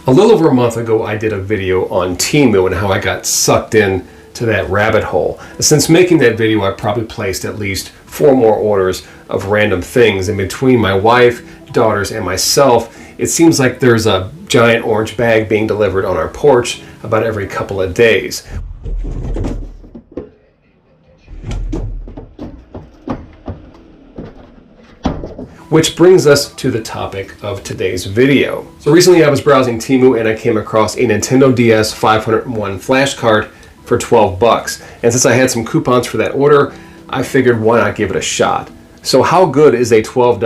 A little over a month ago, I did a video on Temu and how I got sucked in to that rabbit hole. Since making that video, I probably placed at least 4 more orders of random things, and between my wife, daughters, and myself, it seems like there's a giant orange bag being delivered on our porch about every couple of days. Which brings us to the topic of today's video. So recently I was browsing Temu and I came across a Nintendo DS 501 flashcard for 12 bucks. And since I had some coupons for that order, I figured why not give it a shot. So how good is a $12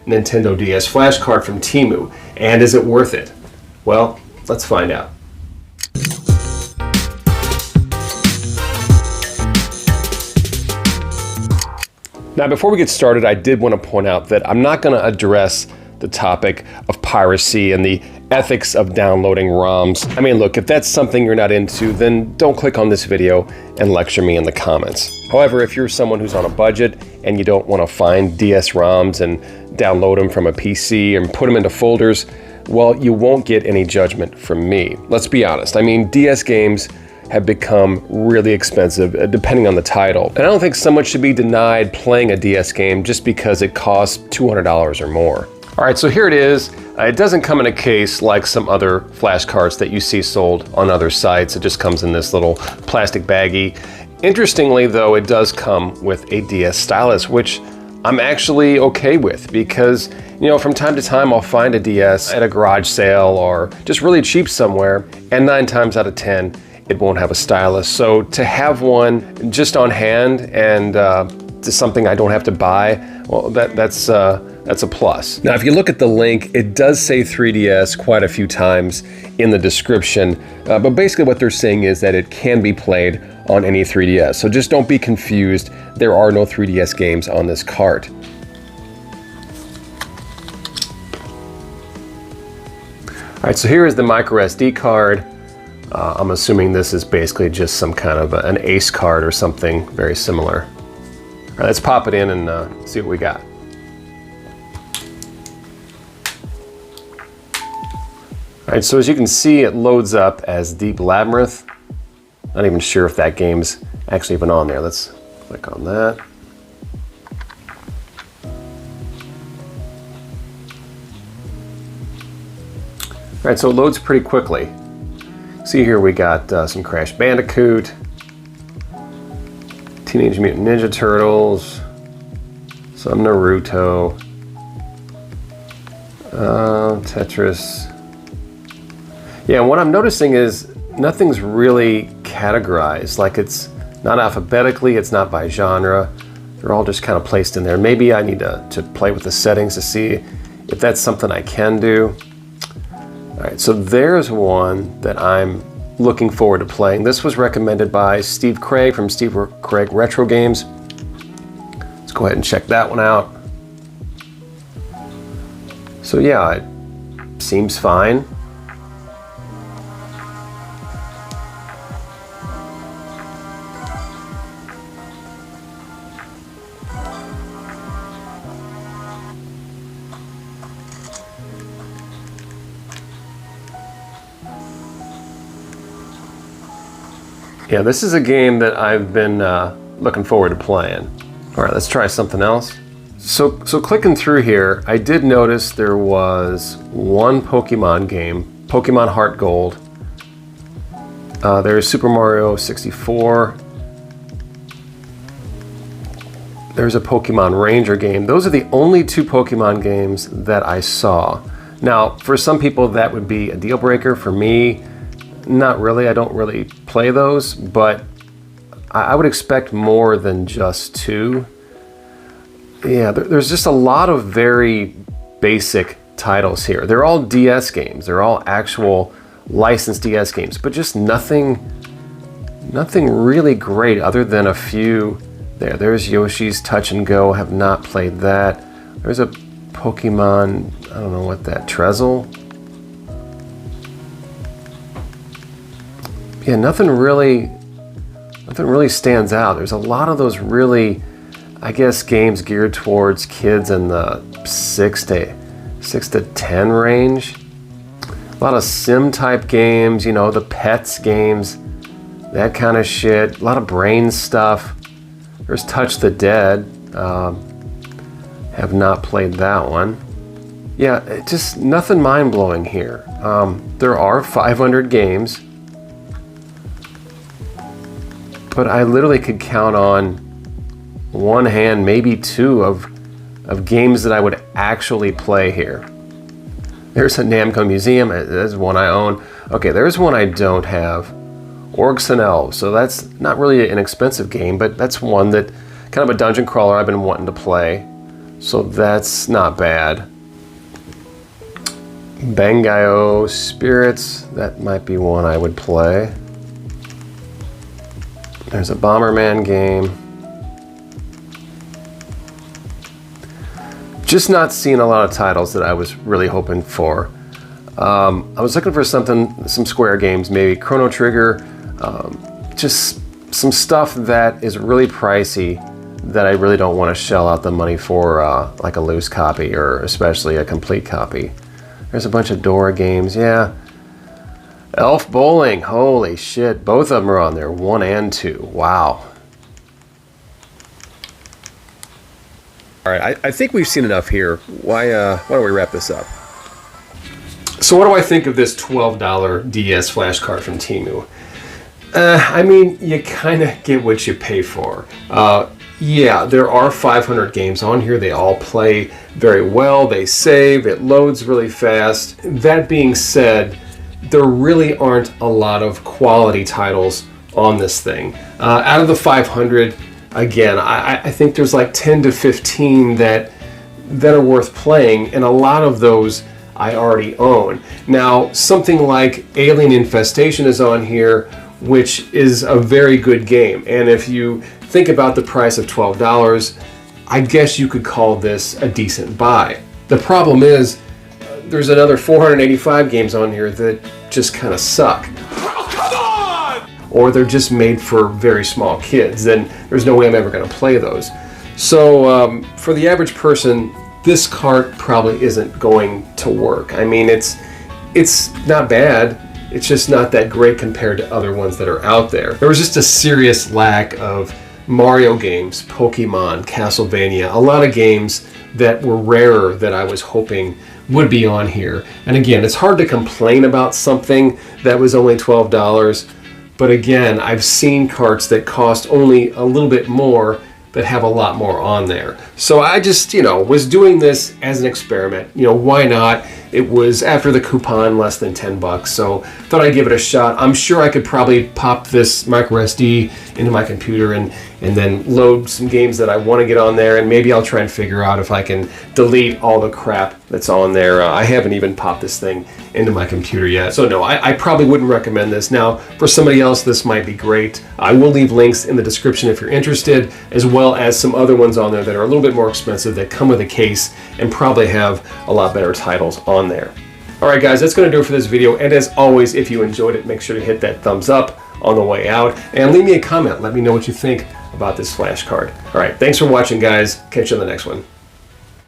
Nintendo DS flashcard from Temu? And is it worth it? Well, let's find out. Now, before we get started, I did want to point out that I'm not going to address the topic of piracy and the ethics of downloading ROMs. I mean, look, if that's something you're not into, then don't click on this video and lecture me in the comments. However, if you're someone who's on a budget and you don't want to find DS ROMs and download them from a PC and put them into folders, well, you won't get any judgment from me. Let's be honest. I mean, DS games have become really expensive depending on the title. And I don't think someone should be denied playing a DS game just because it costs $200 or more. All right, so here it is. It doesn't come in a case like some other flashcards that you see sold on other sites. It just comes in this little plastic baggie. Interestingly though, it does come with a DS stylus, which I'm actually okay with because, you know, from time to time I'll find a DS at a garage sale or just really cheap somewhere, and 9 times out of 10, it won't have a stylus. So to have one just on hand and to something I don't have to buy, well, that's a plus. Now, if you look at the link, it does say 3DS quite a few times in the description, but basically what they're saying is that it can be played on any 3DS. So just don't be confused. There are no 3DS games on this cart. All right, so here is the micro SD card. I'm assuming this is basically just some kind of an ACE card or something very similar. All right, let's pop it in and see what we got. All right, so as you can see, it loads up as Deep Labyrinth. Not even sure if that game's actually even on there. Let's click on that. All right, so it loads pretty quickly. See here we got some Crash Bandicoot, Teenage Mutant Ninja Turtles, some Naruto, Tetris. Yeah, and what I'm noticing is nothing's really categorized. Like, it's not alphabetically, it's not by genre. They're all just kind of placed in there. Maybe I need to play with the settings to see if that's something I can do. All right, so there's one that I'm looking forward to playing. This was recommended by Steve Craig from Steve Craig Retro Games. Let's go ahead and check that one out. So yeah, it seems fine. Yeah, this is a game that I've been looking forward to playing. All right, let's try something else. So clicking through here, I did notice there was one Pokemon game, Pokemon Heart Gold. There's Super Mario 64. There's a Pokemon Ranger game. Those are the only 2 Pokemon games that I saw. Now, for some people that would be a deal breaker. For me, not really. I don't really play those, but I would expect more than just 2. Yeah, there's just a lot of very basic titles here. They're all DS games. They're all actual licensed DS games, but just nothing really great other than a few. There's Yoshi's Touch and Go. Have not played that. There's a Pokemon, I don't know what that, Trezzel. Yeah, nothing really stands out. There's a lot of those really, I guess, games geared towards kids in the 6 to 10 range. A lot of sim type games, you know, the pets games, that kind of shit. A lot of brain stuff. There's Touch the Dead. Have not played that one. Yeah, just nothing mind-blowing here. There are 500 games, but I literally could count on one hand, maybe two of games that I would actually play here. There's a Namco Museum. There's one I own. Okay, there's one I don't have. Orcs and Elves. So that's not really an expensive game, but that's one that kind of a dungeon crawler I've been wanting to play. So that's not bad. Bangai-O Spirits. That might be one I would play. There's a Bomberman game. Just not seeing a lot of titles that I was really hoping for. I was looking for something, some Square games, maybe Chrono Trigger, just some stuff that is really pricey that I really don't want to shell out the money for, like a loose copy or especially a complete copy. There's a bunch of Dora games, yeah. Elf Bowling, holy shit, both of them are on there, 1 and 2, wow. All right, I think we've seen enough here. Why don't we wrap this up? So what do I think of this $12 DS flash card from Temu? I mean, you kind of get what you pay for. Yeah, there are 500 games on here. They all play very well. They save. It loads really fast. That being said, there really aren't a lot of quality titles on this thing. Out of the 500, again, I think there's like 10 to 15 that are worth playing, and a lot of those I already own. Now, something like Alien Infestation is on here, which is a very good game. And if you think about the price of $12, I guess you could call this a decent buy. The problem is, there's another 485 games on here that just kind of suck. Oh, come on! Or they're just made for very small kids, then there's no way I'm ever going to play those. So for the average person, this cart probably isn't going to work. I mean, it's not bad. It's just not that great compared to other ones that are out there. There was just a serious lack of Mario games, Pokemon, Castlevania, a lot of games that were rarer that I was hoping would be on here. And again, it's hard to complain about something that was only $12, but again, I've seen carts that cost only a little bit more that have a lot more on there. So I just, was doing this as an experiment. Why not? It was after the coupon, less than $10, so thought I'd give it a shot. I'm sure I could probably pop this micro SD into my computer and then load some games that I want to get on there, and maybe I'll try and figure out if I can delete all the crap that's on there. I haven't even popped this thing into my computer yet, so no, I probably wouldn't recommend this. Now, for somebody else, this might be great. I will leave links in the description if you're interested, as well as some other ones on there that are a little bit more expensive that come with a case and probably have a lot better titles on there. Alright guys, that's going to do it for this video, and as always, if you enjoyed it, make sure to hit that thumbs up on the way out, and leave me a comment. Let me know what you think about this flash card. Alright, thanks for watching guys. Catch you on the next one.